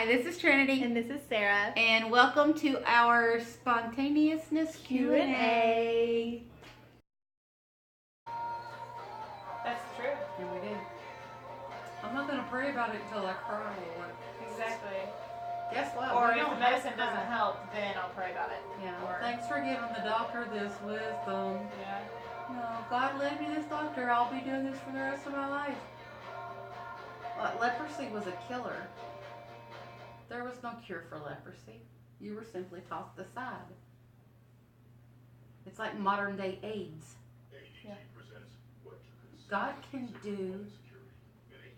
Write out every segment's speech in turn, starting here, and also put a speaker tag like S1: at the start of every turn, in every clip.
S1: Hi, this is Trinity.
S2: And this is Sarah.
S1: And welcome to our spontaneousness Q&A.
S2: That's true.
S1: And we did. I'm not going to pray about it until I cry or what.
S2: Exactly.
S1: Guess what?
S2: Or
S1: We
S2: if
S1: don't
S2: the medicine
S1: have to
S2: doesn't
S1: cry.
S2: help, then I'll pray about it.
S1: Yeah.
S2: Or,
S1: Thanks for giving the doctor this wisdom.
S2: yeah.
S1: No, God led me this doctor. I'll be doing this for the rest of my life. Leprosy was a killer. There was no cure for leprosy. You were simply tossed aside. It's like modern day AIDS.
S2: Yeah.
S1: God can do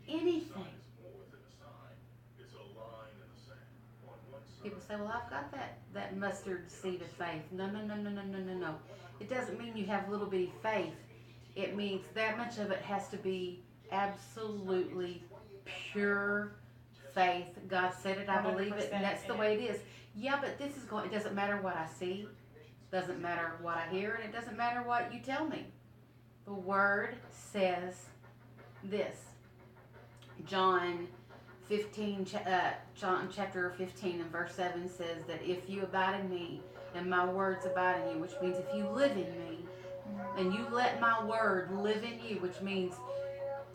S1: anything. People say, well, I've got that mustard seed of faith. No. It doesn't mean you have little bitty faith. It means that much of it has to be absolutely pure faith. God said it, I believe it, and that's the way it is. Yeah, but this is going, it doesn't matter what I see, doesn't matter what I hear, and it doesn't matter what you tell me. The Word says this. John chapter 15 and verse 7 says that if you abide in me and my words abide in you, which means if you live in me and you let my word live in you, which means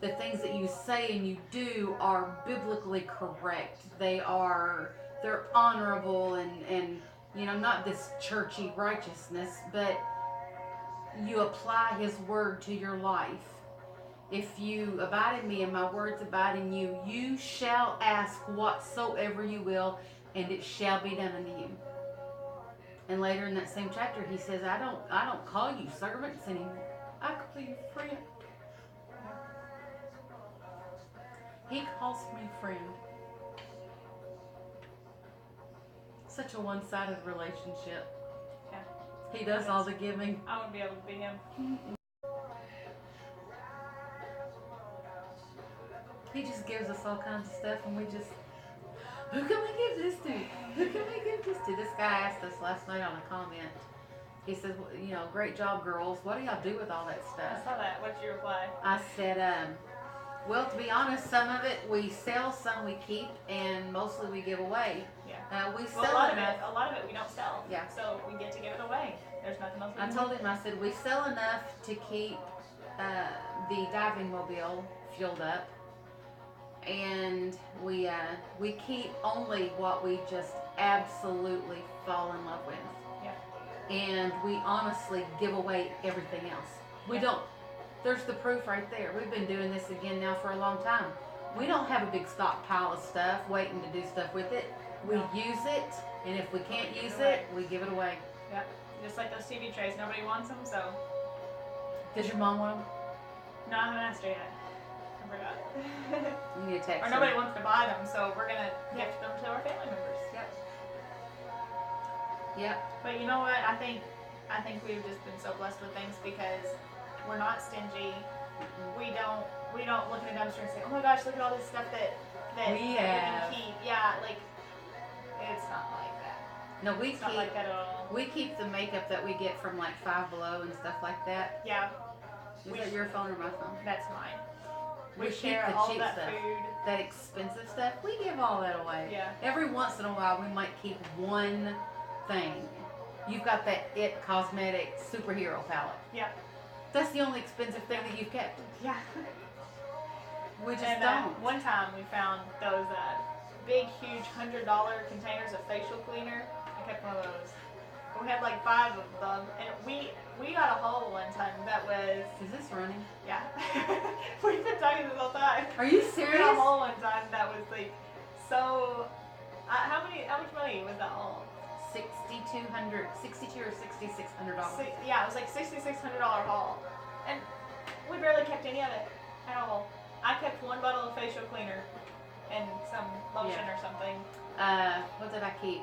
S1: the things that you say and you do are biblically correct. They're honorable and you know, not this churchy righteousness, but you apply his word to your life. If you abide in me and my words abide in you, you shall ask whatsoever you will, and it shall be done unto you. And later in that same chapter, he says, I don't call you servants anymore. I call you friend. He calls me friend. Such a one-sided relationship.
S2: Yeah.
S1: He does all the giving.
S2: I wouldn't be able to be him.
S1: He just gives us all kinds of stuff, and we just, who can we give this to? Who can we give this to? This guy asked us last night on a comment. He says, well, you know, great job, girls. What do y'all do with all that
S2: I
S1: stuff?
S2: saw that. What's your reply?
S1: I said, well, to be honest, some of it we sell, some we keep, and mostly we give away.
S2: Yeah.
S1: We
S2: Well,
S1: sell
S2: a lot
S1: enough.
S2: of it we don't sell.
S1: Yeah.
S2: So we get to give it away. There's nothing else we
S1: I
S2: can
S1: told
S2: do.
S1: him, I said, we sell enough to keep the diving mobile fueled up. And we keep only what we just absolutely fall in love with.
S2: Yeah.
S1: And we honestly give away everything else. We
S2: Yeah.
S1: don't. There's the proof right there. We've been doing this again now for a long time. We don't have a big stockpile of stuff waiting to do stuff with it. We
S2: No.
S1: use it, and if we can't
S2: Give it
S1: use
S2: away.
S1: it, we give it away.
S2: Yeah. Just like those TV trays. Nobody wants them, so.
S1: Does your mom want them?
S2: No, I haven't asked her yet. I forgot.
S1: You need to text
S2: Or
S1: her.
S2: nobody wants to buy them, so we're gonna gift them to our family members.
S1: Yep.
S2: But you know what? I think we've just been so blessed with things because we're not stingy. We don't look in the dumpster and say, oh my gosh, look at all this stuff that
S1: We
S2: we
S1: have.
S2: can keep. Yeah, like it's not like that.
S1: No, we
S2: It's not like that at all.
S1: We keep the makeup that we get from like Five Below and stuff like that.
S2: Yeah,
S1: Is that your phone or my phone?
S2: that's mine.
S1: We
S2: We
S1: keep
S2: share
S1: the
S2: all
S1: cheap
S2: that
S1: stuff.
S2: food.
S1: That expensive stuff, we give all that away.
S2: Yeah.
S1: Every once in a while, we might keep one thing. You've got that It Cosmetic superhero palette.
S2: Yeah.
S1: That's the only expensive thing that you've kept.
S2: Yeah.
S1: We just
S2: And
S1: don't.
S2: one time we found those big, huge $100 containers of facial cleaner. I kept one of those. We had like 5 of them, and we got a haul one time that was,
S1: Is this running?
S2: yeah. We've been talking this whole time.
S1: Are you
S2: We
S1: serious?
S2: got a haul one time that was like so. How much money was that haul?
S1: $6,200 or $6,600.
S2: Yeah, it was like $6,600 haul, and we barely kept any of it at all. I kept 1 bottle of facial cleaner and some lotion or something.
S1: What did I keep?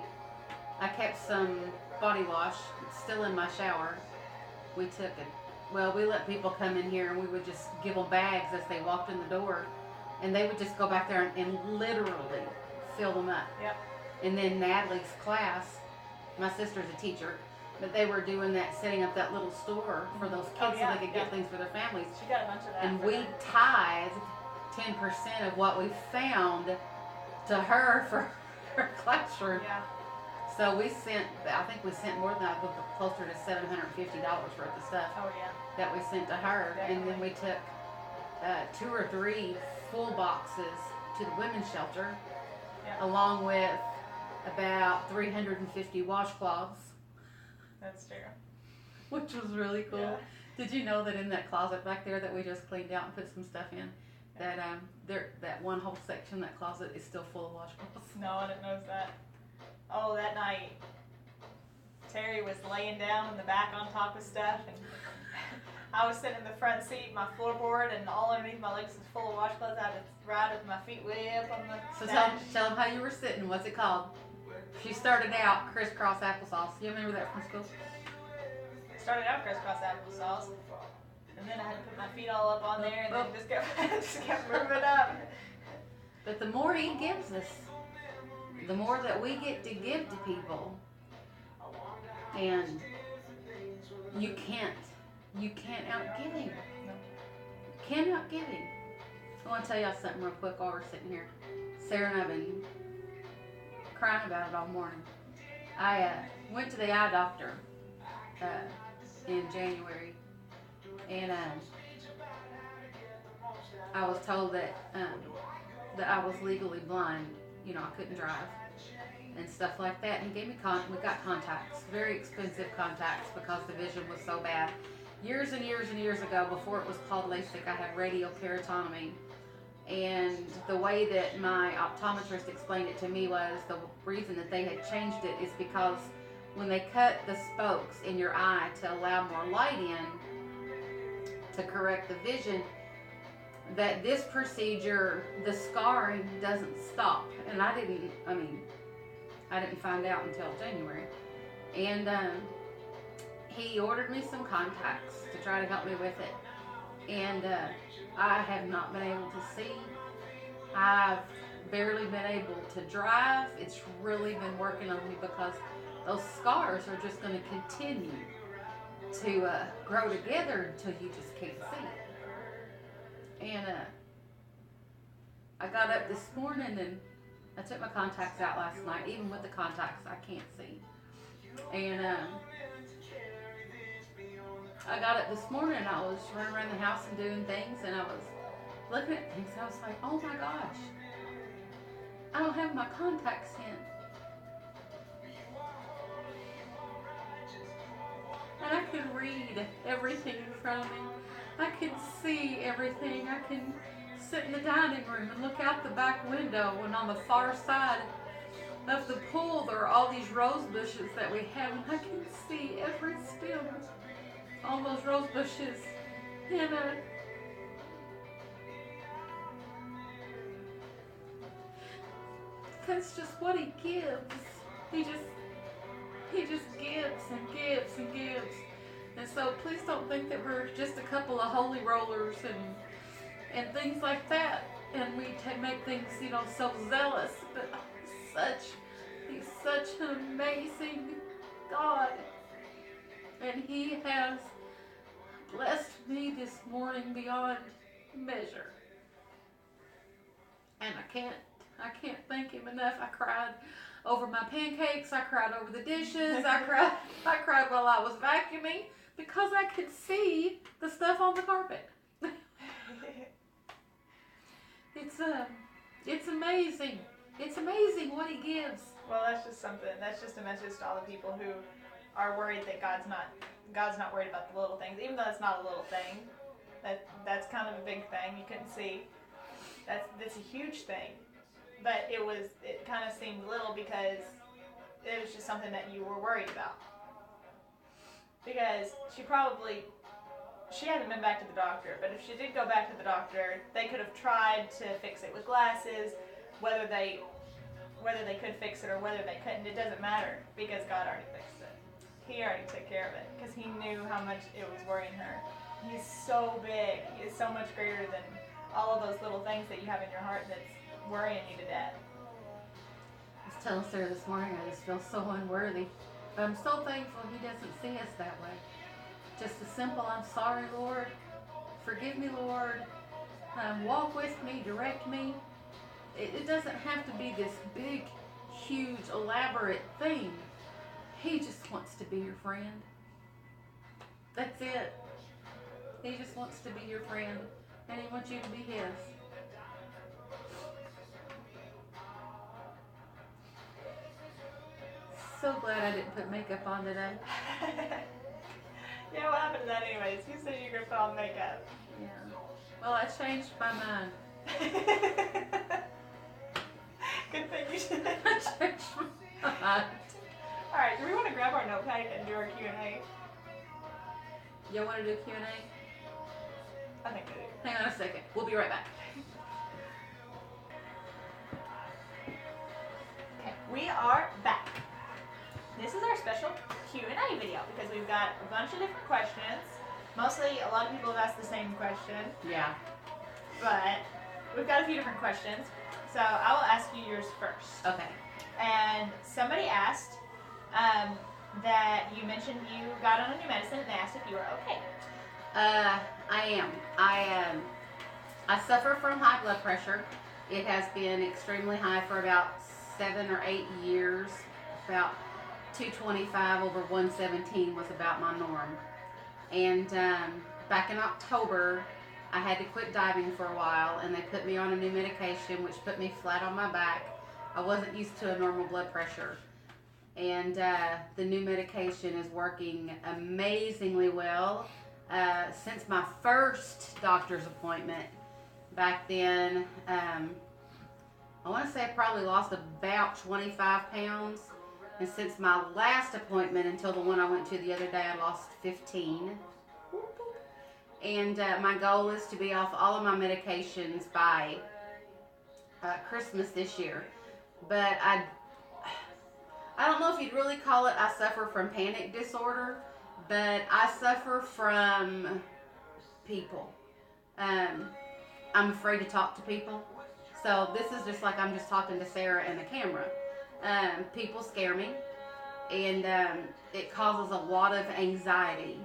S1: I kept some body wash. It's still in my shower. We took it. Well, we let people come in here and we would just give them bags as they walked in the door. And they would just go back there and literally fill them up.
S2: Yep.
S1: And then Natalie's class, my sister's a teacher, but they were doing that, setting up that little store for those kids so they could get things for their families.
S2: She got a bunch of that.
S1: And
S2: for
S1: we
S2: them.
S1: tithed 10% of what we found to her for our classroom.
S2: Yeah.
S1: So we sent, I think we sent more than that, closer to $750 worth of stuff
S2: Oh yeah.
S1: that we sent to her. And then we took 2 or 3 full boxes to the women's shelter,
S2: Yeah.
S1: along with about 350 washcloths,
S2: That's true.
S1: which was really cool.
S2: Yeah.
S1: Did you know that in that closet back there that we just cleaned out and put some stuff in, that that one whole section, that closet is still full of washcloths?
S2: No, I didn't notice that. Oh, that night, Terry was laying down in the back on top of stuff, and I was sitting in the front seat, my floorboard, and all underneath my legs was full of washcloths. I had to ride with my feet way up on the
S1: So
S2: dash.
S1: tell them how you were sitting. What's it called? She started out crisscross applesauce. You remember that from school?
S2: Started out crisscross applesauce, and then I had to put my feet all up on there, and then just kept moving up.
S1: But the more he gives us, the more that we get to give to people, and you can't outgive him.
S2: No.
S1: Can't outgive him. I want to tell y'all something real quick while we're sitting here. Sarah and I've been crying about it all morning. I went to the eye doctor in January, and I was told that I was legally blind. You know, I couldn't drive and stuff like that. And he gave me we got contacts, very expensive contacts, because the vision was so bad. Years and years and years ago, before it was called LASIK, I had radial keratotomy. And the way that my optometrist explained it to me was the reason that they had changed it is because when they cut the spokes in your eye to allow more light in to correct the vision, that this procedure, the scarring doesn't stop. And I didn't find out until January. And he ordered me some contacts to try to help me with it. And I have not been able to see. I've barely been able to drive. It's really been working on me because those scars are just going to continue to grow together until you just can't see. And I got up this morning and I took my contacts out last night. Even with the contacts, I can't see. And I got up this morning and I was running around the house and doing things, and I was looking at things and I was like, oh my gosh, I don't have my contacts in. And I could read everything in front of me. I could see everything. I can sit in the dining room and look out the back window, and on the far side of the pool there are all these rose bushes that we have, and I can see every stem on those rose bushes. And that's just what he gives. He just gives and gives and gives. And so please don't think that we're just a couple of holy rollers and things like that, and we make things, so zealous. But he's such an amazing God, and he has blessed me this morning beyond measure. And I can't thank him enough. I cried over my pancakes. I cried over the dishes. I cried while I was vacuuming because I could see the stuff on the carpet. It's amazing. It's amazing what he gives.
S2: Well, that's just a message to all the people who are worried that God's not worried about the little things, even though it's not a little thing. That's kind of a big thing. You couldn't see. That's a huge thing. But it kind of seemed little because it was just something that you were worried about. Because she hadn't been back to the doctor, but if she did go back to the doctor, they could have tried to fix it with glasses. Whether they could fix it or whether they couldn't, it doesn't matter, because God already fixed it. He already took care of it because he knew how much it was worrying her. He's so big. He is so much greater than all of those little things that you have in your heart that's worrying you to death.
S1: I was telling Sarah this morning, I just feel so unworthy. But I'm so thankful he doesn't see us that way. Just a simple, I'm sorry, Lord. Forgive me, Lord. Walk with me, direct me. It doesn't have to be this big, huge, elaborate thing. He just wants to be your friend. That's it. He just wants to be your friend, and he wants you to be his. So glad I didn't put makeup on today.
S2: Yeah, what happened to that anyways? You said you were gonna put on makeup.
S1: Yeah. Well, I changed my mind.
S2: Good thing you did.
S1: I changed my mind.
S2: Alright, do we want to grab our notepad and do our Q&A?
S1: Y'all want to do Q&A?
S2: I think we do.
S1: Hang on a second. We'll be right back.
S2: Okay, we are back. This is our special Q&A video because we've got a bunch of different questions. Mostly, a lot of people have asked the same question,
S1: Yeah.
S2: but we've got a few different questions. So I will ask you yours first.
S1: Okay.
S2: And somebody asked that you mentioned you got on a new medicine and they asked if you were okay.
S1: I am. I suffer from high blood pressure. It has been extremely high for about 7 or 8 years. About 225 over 117 was about my norm. And back in October, I had to quit diving for a while, and they put me on a new medication, which put me flat on my back. I wasn't used to a normal blood pressure. And the new medication is working amazingly well. Since my first doctor's appointment back then, I want to say I probably lost about 25 pounds. And since my last appointment until the one I went to the other day, I lost 15. And my goal is to be off all of my medications by Christmas this year. But I don't know if you'd really call it I suffer from panic disorder, but I suffer from people. I'm afraid to talk to people. So this is just like I'm just talking to Sarah and the camera. People scare me, and it causes a lot of anxiety.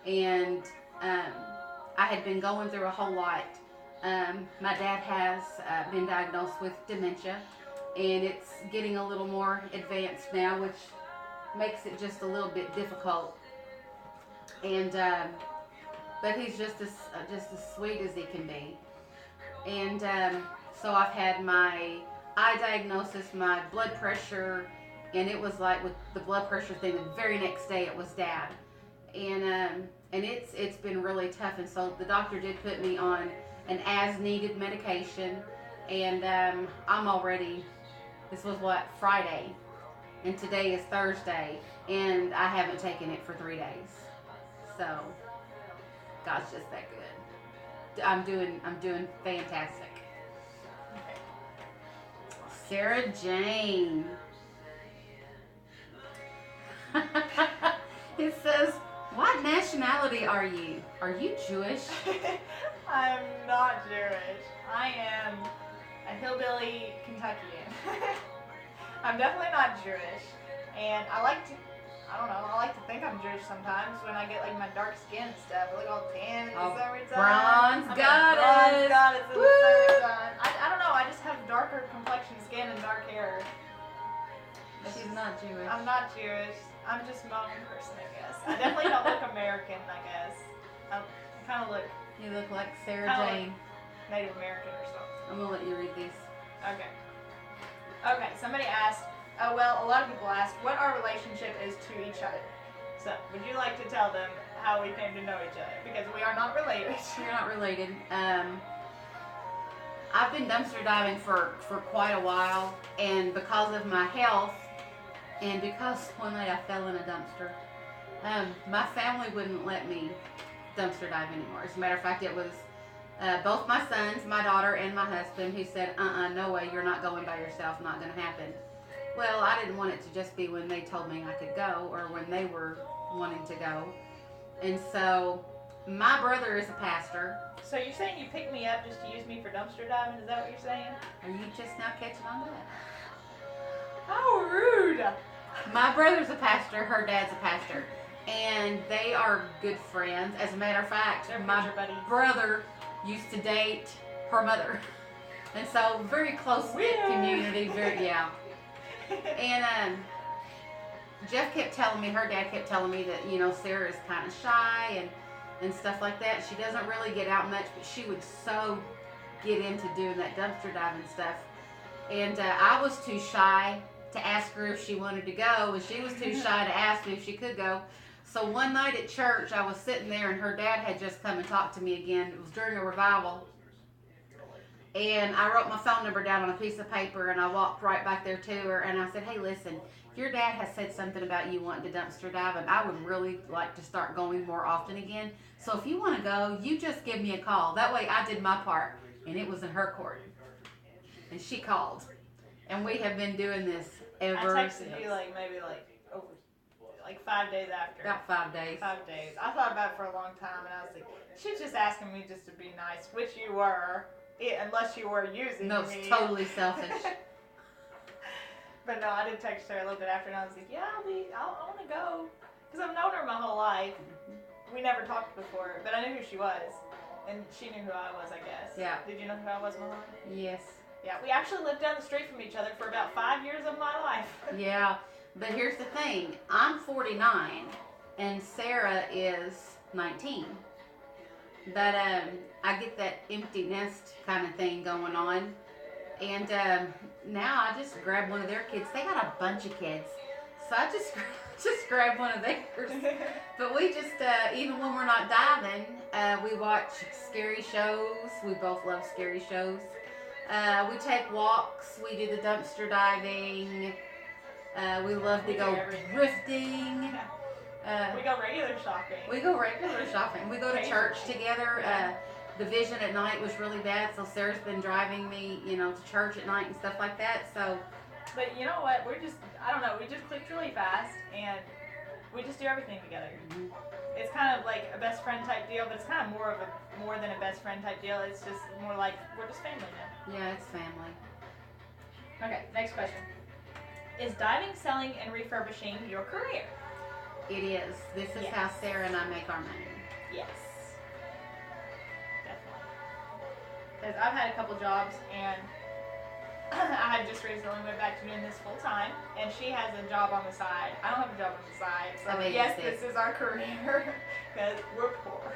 S1: And I had been going through a whole lot. My dad has been diagnosed with dementia, and it's getting a little more advanced now, which makes it just a little bit difficult. And but he's just as sweet as he can be. And so I've had my eye diagnosis, my blood pressure, and it was like with the blood pressure thing, the very next day it was Dad. And it's been really tough. And so the doctor did put me on an as needed medication, and I'm already, this was what, Friday, and today is Thursday, and I haven't taken it for 3 days. So God's just that good. I'm doing fantastic.
S2: Okay.
S1: Sarah Jane. It says, what nationality are you? Are you Jewish?
S2: I'm not Jewish. I am a hillbilly Kentuckian. I'm definitely not Jewish. And I like to think I'm Jewish sometimes when I get like my dark skin and stuff. I look all tan in the summertime.
S1: Bronze
S2: I'm
S1: goddess.
S2: a bronze goddess in
S1: Woo!
S2: the summertime. I don't know, I just have darker complexion skin and dark hair.
S1: She's not Jewish.
S2: I'm not Jewish. I'm just a modern person, I guess. I definitely don't look American, I guess. I kind of look
S1: You look like Sarah
S2: Kinda
S1: Jane.
S2: Native American or something.
S1: I'm gonna let you read these.
S2: Okay. Okay, somebody asked, a lot of people asked what our relationship is to each other. So, would you like to tell them how we came to know each other? Because we are not related.
S1: You're not related. I've been dumpster diving for quite a while, and because of my health, and because one night I fell in a dumpster, my family wouldn't let me dumpster dive anymore. As a matter of fact, it was both my sons, my daughter, and my husband who said, no way, you're not going by yourself, not going to happen. Well, I didn't want it to just be when they told me I could go or when they were wanting to go. And so my brother is a pastor.
S2: So you're saying you picked me up just to use me for dumpster diving? Is that what you're saying?
S1: Are you just now catching on to that?
S2: How rude!
S1: My brother's a pastor, her dad's a pastor, and they are good friends. As a matter of fact,
S2: They're
S1: my
S2: preacher buddies.
S1: brother used to date her mother. And so very close-knit
S2: Weird.
S1: community, very, yeah. And Jeff kept telling me, her dad kept telling me that, Sarah is kind of shy and stuff like that. She doesn't really get out much, but she would so get into doing that dumpster diving stuff. And I was too shy to ask her if she wanted to go, and she was too shy to ask me if she could go. So one night at church, I was sitting there, and her dad had just come and talked to me again. It was during a revival. And I wrote my phone number down on a piece of paper, and I walked right back there to her, and I said, hey, listen, if your dad has said something about you wanting to dumpster dive, and I would really like to start going more often again. So if you want to go, you just give me a call. That way I did my part, and it was in her court. And she called. And we have been doing this ever
S2: I texted
S1: since.
S2: you maybe over 5 days after.
S1: About 5 days.
S2: 5 days. I thought about it for a long time, and I was like, she's just asking me just to be nice, which you were, unless you were using
S1: No,
S2: me.
S1: it's totally selfish.
S2: But no, I did text her a little bit after, and I was like, yeah, I want to go. Because I've known her my whole life. We never talked before, but I knew who she was. And she knew who I was, I guess.
S1: Yeah.
S2: Did you know who I was, Malone?
S1: Yes.
S2: Yeah, we actually lived down the street from each other for about 5 years of my life.
S1: Yeah, but here's the thing. I'm 49, and Sarah is 19. But I get that empty nest kind of thing going on. And now I just grab one of their kids. They got a bunch of kids. So I just grab one of theirs. But we just, even when we're not diving, we watch scary shows. We both love scary shows. We take walks. We do the dumpster diving. We love to go drifting.
S2: We go regular shopping.
S1: We go regular shopping. We go to church together. The vision at night was really bad, so Sarah's been driving me, to church at night and stuff like that. So,
S2: but you know what? I don't know, we just clicked really fast, and we just do everything together.
S1: Mm-hmm.
S2: It's kind of like a best friend type deal, but it's kind of more than a best friend type deal. It's just more like we're just family now.
S1: Yeah, it's family.
S2: Okay, next question. Is diving, selling, and refurbishing your career?
S1: It is. This is
S2: Yes.
S1: how Sarah and I make our money.
S2: Yes. Definitely. Because I've had a couple jobs, and I had just recently went back to doing this full time, and she has a job on the side. I don't have a job on the side, so yes, this is our career, because we're poor.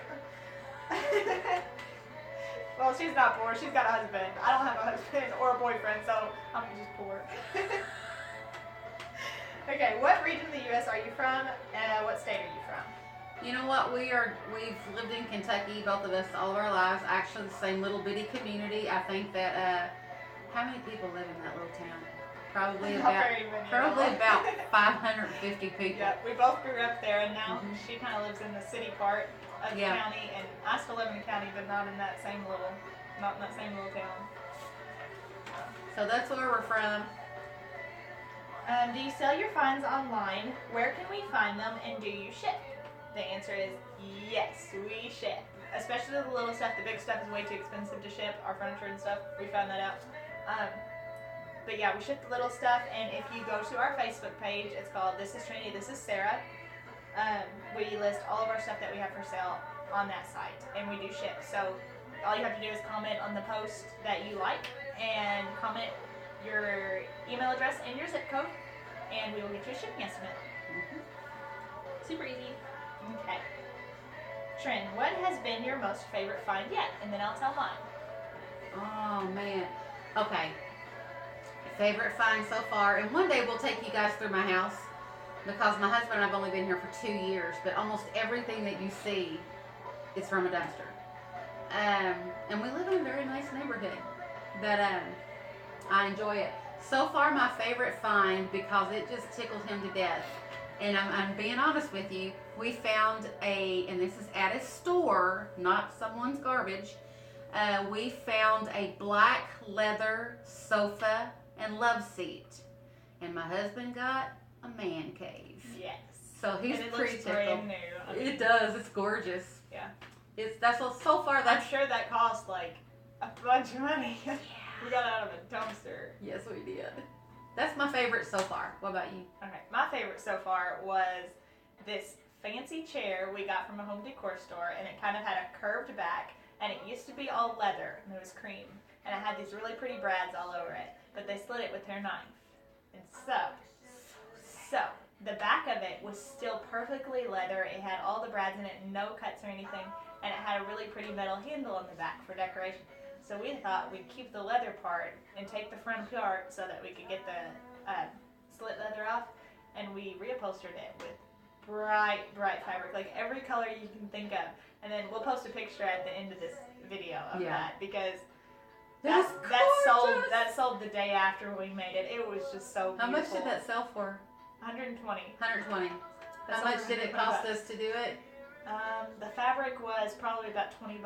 S2: Well, she's not poor. She's got a husband. I don't have a husband or a boyfriend, so I'm just poor. Okay, what region of the U.S. are you from, and what state are you from?
S1: You know what? We've lived in Kentucky, both of us, all of our lives. Actually, the same little bitty community. I think that, how many people live in that little town? Probably about 550 people.
S2: Yeah, we both grew up there, and now she kind of lives in the city part of the county, and I still live in the county, but not in that same little town.
S1: So that's where we're from.
S2: Do you sell your finds online? Where can we find them, and do you ship? The answer is yes, we ship. Especially the little stuff. The big stuff is way too expensive to ship. Our furniture and stuff, we found that out. But yeah, we ship the little stuff, and if you go to our Facebook page, it's called This is Trinity, This is Sarah. We list all of our stuff that we have for sale on that site, and we do ship. So all you have to do is comment on the post that you like, and comment your email address and your zip code, and we will get you a shipping estimate. Super easy. Okay. Trin, what has been your most favorite find yet? And then I'll tell mine.
S1: Oh, man. Okay. Favorite find so far. And one day we'll take you guys through my house, because my husband and I've only been here for 2 years, but almost everything that you see is from a dumpster. And we live in a very nice neighborhood. But I enjoy it. So far, my favorite find, because it just tickled him to death, and I'm being honest with you, we found and this is at a store, not someone's garbage, we found a black leather sofa and love seat. And my husband got a man cave.
S2: Yes.
S1: So he's
S2: and it
S1: pretty
S2: looks
S1: tickled.
S2: brand new.
S1: It does. It's gorgeous.
S2: Yeah.
S1: So far
S2: I'm
S1: that's
S2: sure that cost like a bunch of money. We got it out of a dumpster.
S1: Yes, we did. That's my favorite so far. What about you?
S2: Okay, my favorite so far was this fancy chair we got from a home decor store, and it kind of had a curved back, and it used to be all leather, and it was cream, and it had these really pretty brads all over it, but they slit it with their knife. And so the back of it was still perfectly leather. It had all the brads in it, no cuts or anything, and it had a really pretty metal handle on the back for decoration. So we thought we'd keep the leather part and take the front part so that we could get the slit leather off, and we reupholstered it with bright fabric, like every color you can think of. And then we'll post a picture at the end of this video of that, because that sold the day after we made it. It was just so beautiful.
S1: How much did that sell for?
S2: $120.
S1: $120. How much did it cost us to do it?
S2: The fabric was probably about $20.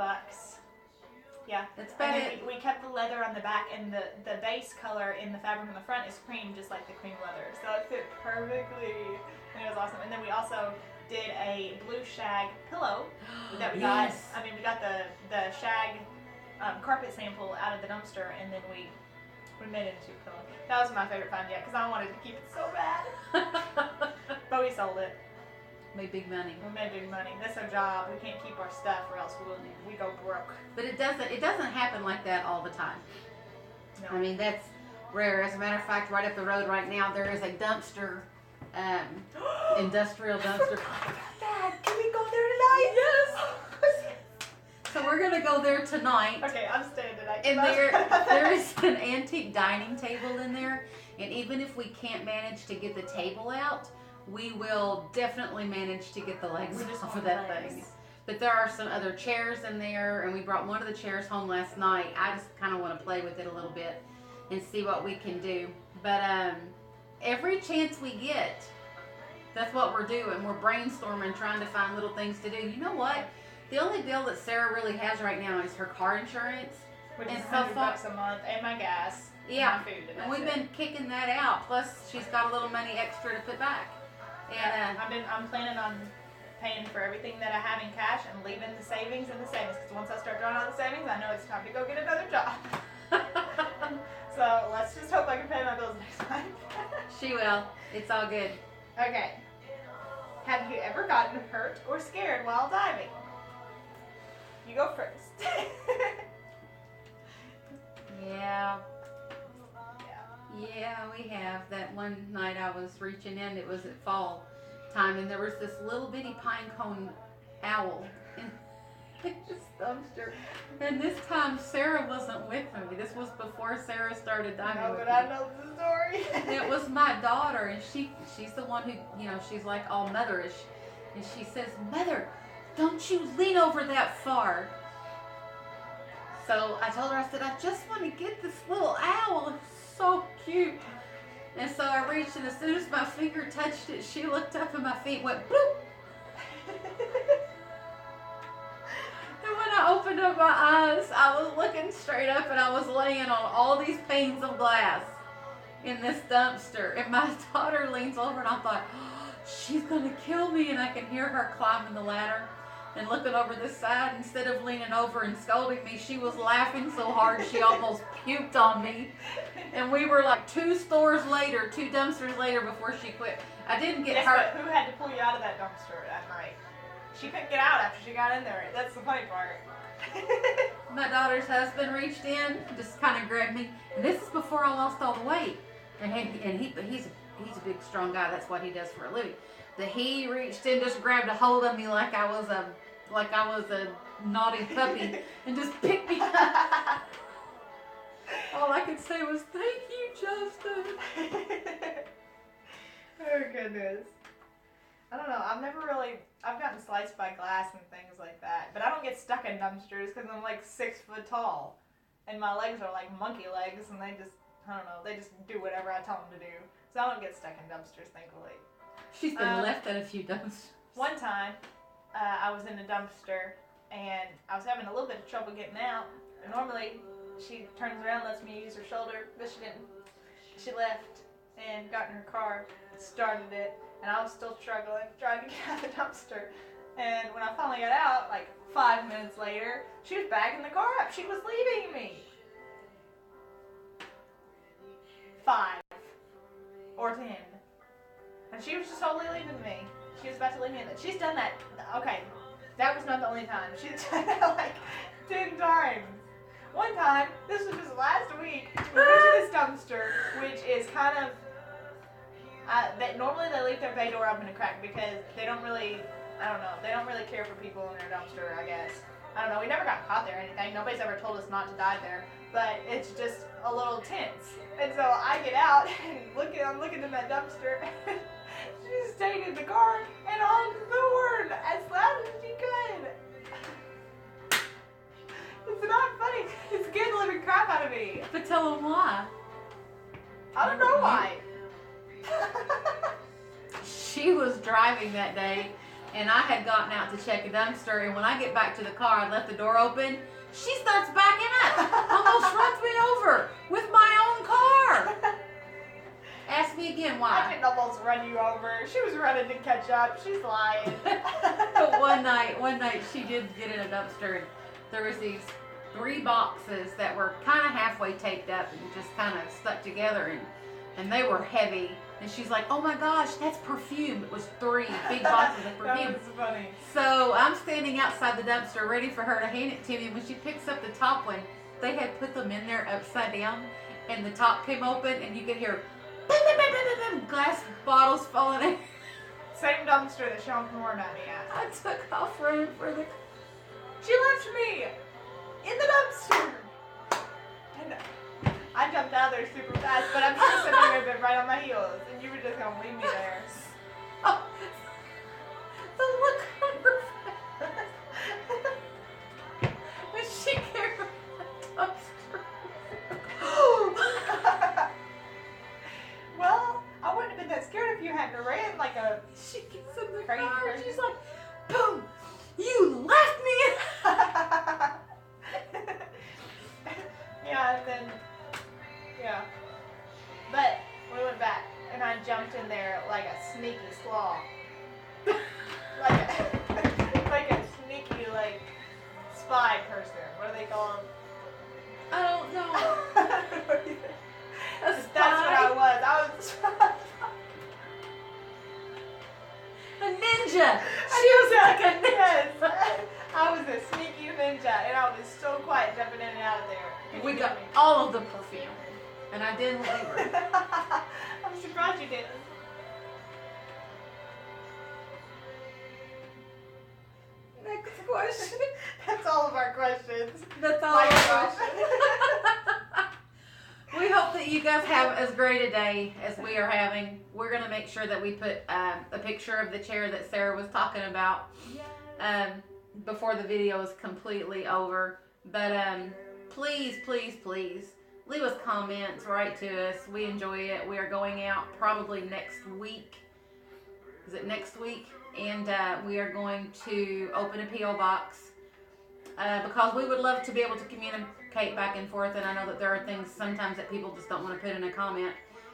S2: Yeah.
S1: That's about it.
S2: We kept the leather on the back, and the base color in the fabric on the front is cream, just like the cream leather. So it fit perfectly, and it was awesome. And then we also did a blue shag pillow that we got. I mean, we got the shag carpet sample out of the dumpster, and then we made it into a pillow. That was my favorite find yet, because I wanted to keep it so bad. But we sold it.
S1: Made big money.
S2: We made big money. That's our job. We can't keep our stuff, or else we go broke.
S1: But it doesn't happen like that all the time.
S2: No.
S1: I mean, that's rare. As a matter of fact, right up the road right now, there is a dumpster, industrial dumpster.
S2: Dad, can we go there tonight?
S1: Yes. So we're gonna go there tonight.
S2: Okay, I'm staying tonight.
S1: And there is an antique dining table in there, and even if we can't manage to get the table out, we will definitely manage to get the legs off of that thing. But there are some other chairs in there, and we brought one of the chairs home last night. I just kind of want to play with it a little bit and see what we can do. But every chance we get, that's what we're doing. We're brainstorming, trying to find little things to do. You know what? The only bill that Sarah really has right now is her car insurance.
S2: Which is
S1: so
S2: $100 a month, and my gas,
S1: yeah,
S2: and my food,
S1: and we've been kicking that out. Plus, she's got a little money extra to put back. And
S2: I'm planning on paying for everything that I have in cash and leaving the savings in the savings. Because once I start drawing out the savings, I know it's time to go get another job. So let's just hope I can pay my bills next time.
S1: She will. It's all good.
S2: Okay. Have you ever gotten hurt or scared while diving? You go first.
S1: Yeah. Yeah, we have. That one night I was reaching in, it was at fall time, and there was this little bitty pine cone owl in this dumpster. And this time Sarah wasn't with me. This was before Sarah started diving with me.
S2: I know the story.
S1: It was my daughter, and she's the one who, she's like all motherish. And she says, "Mother, don't you lean over that far." So I told her, I said, "I just want to get this little owl. It's so cute." And so I reached, and as soon as my finger touched it, she looked up and my feet went bloop. And when I opened up my eyes, I was looking straight up, and I was laying on all these panes of glass in this dumpster. And my daughter leans over, and I thought, "Oh, she's going to kill me." And I can hear her climbing the ladder and looking over this side. Instead of leaning over and scolding me, she was laughing so hard she almost puked on me. And we were like two dumpsters later before she quit. I didn't get hurt.
S2: Who had to pull you out of that dumpster that night? She couldn't get out after she got in there. That's the funny part.
S1: My daughter's husband reached in, just kind of grabbed me. And this is before I lost all the weight. And he's a big, strong guy. That's what he does for a living. That he reached in, just grabbed a hold of me like I was a naughty puppy, and just picked me up. All I could say was, "Thank you, Justin."
S2: Oh goodness. I don't know. I've gotten sliced by glass and things like that, but I don't get stuck in dumpsters because I'm like 6 foot tall, and my legs are like monkey legs, and they just do whatever I tell them to do. So I don't get stuck in dumpsters, thankfully.
S1: She's been left at a few dumpsters.
S2: One time, I was in a dumpster, and I was having a little bit of trouble getting out. And normally, she turns around, lets me use her shoulder, but she didn't. She left and got in her car, started it, and I was still struggling, trying to get out of the dumpster. And when I finally got out, like 5 minutes later, she was backing the car up. She was leaving me. 5 or 10. And she was just totally leaving me. She was about to leave me. She's done that. Okay, that was not the only time. She's done that like 10 times. One time, this was just last week, we went to this dumpster, which is kind of Normally they leave their bay door open a crack because they don't really, I don't know, they don't really care for people in their dumpster, I guess. I don't know, we never got caught there or anything. Nobody's ever told us not to dive there, but it's just a little tense. And so I get out and I'm looking in that dumpster. She stayed in the car and honked the horn as loud as she could. It's not funny. It scared the living crap out of me.
S1: But tell them why.
S2: I don't know why.
S1: She was driving that day, and I had gotten out to check a dumpster, and when I get back to the car, I left the door open. She starts backing up, almost runs me over with my own car. Ask me again
S2: I
S1: why.
S2: didn't almost run you over. She was running to catch up. She's lying.
S1: But one night she did get in a dumpster, and there was these 3 boxes that were kind of halfway taped up and just kind of stuck together, and they were heavy. And she's like, "Oh my gosh, that's perfume." It was 3 big boxes of perfume.
S2: That was funny.
S1: So I'm standing outside the dumpster ready for her to hand it to me. When she picks up the top one, they had put them in there upside down, and the top came open, and you could hear bam, bam, bam, bam, bam, bam, glass bottles falling in.
S2: Same dumpster that Sean Horn at me at.
S1: I took off running for the...
S2: She left me in the dumpster. And I jumped out of there super fast, but I'm sure somebody would have been right on my heels, and you were just gonna leave me there.
S1: Oh, the look on her face when she carried the dumpster.
S2: Well, I wouldn't have been that scared if you hadn't ran like a
S1: She gets in the
S2: crazy
S1: car,
S2: person.
S1: she's like, "Boom, you left me."
S2: Yeah, and then but we went back, and I jumped in there like a sneaky slaw, like a sneaky spy person. What do they call them?
S1: I don't know.
S2: That's what I was. I was
S1: a ninja. She was like a ninja.
S2: Yes. I was a sneaky ninja, and I was so quiet jumping in and out of there.
S1: We got all of the perfume, and I didn't leave her.
S2: I'm surprised you didn't.
S1: Next question.
S2: That's all of our questions.
S1: That's all.
S2: My
S1: of
S2: gosh.
S1: us. We hope that you guys have as great a day as we are having. We're gonna make sure that we put a picture of the chair that Sarah was talking about before the video is completely over. But please, please, please leave us comments, write to us. We enjoy it. We are going out probably next week. Is it next week? And we are going to open a P.O. box because we would love to be able to communicate back and forth. And I know that there are things sometimes that people just don't want to put in a comment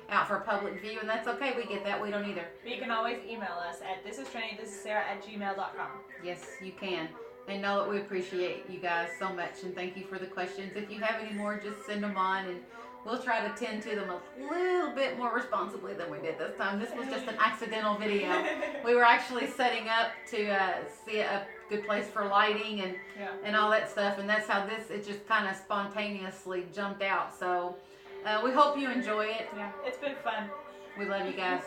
S1: out for public view, and that's okay. We get that. We don't either.
S2: But you can always email us at thisthisSarah@gmail.com.
S1: Yes, you can. And know that we appreciate you guys so much, and thank you for the questions. If you have any more, just send them on, and we'll try to tend to them a little bit more responsibly than we did this time. This was just an accidental video. We were actually setting up to see a good place for lighting and all that stuff, and that's how it just kind of spontaneously jumped out. So we hope you enjoy it.
S2: Yeah, it's been fun.
S1: We love you guys.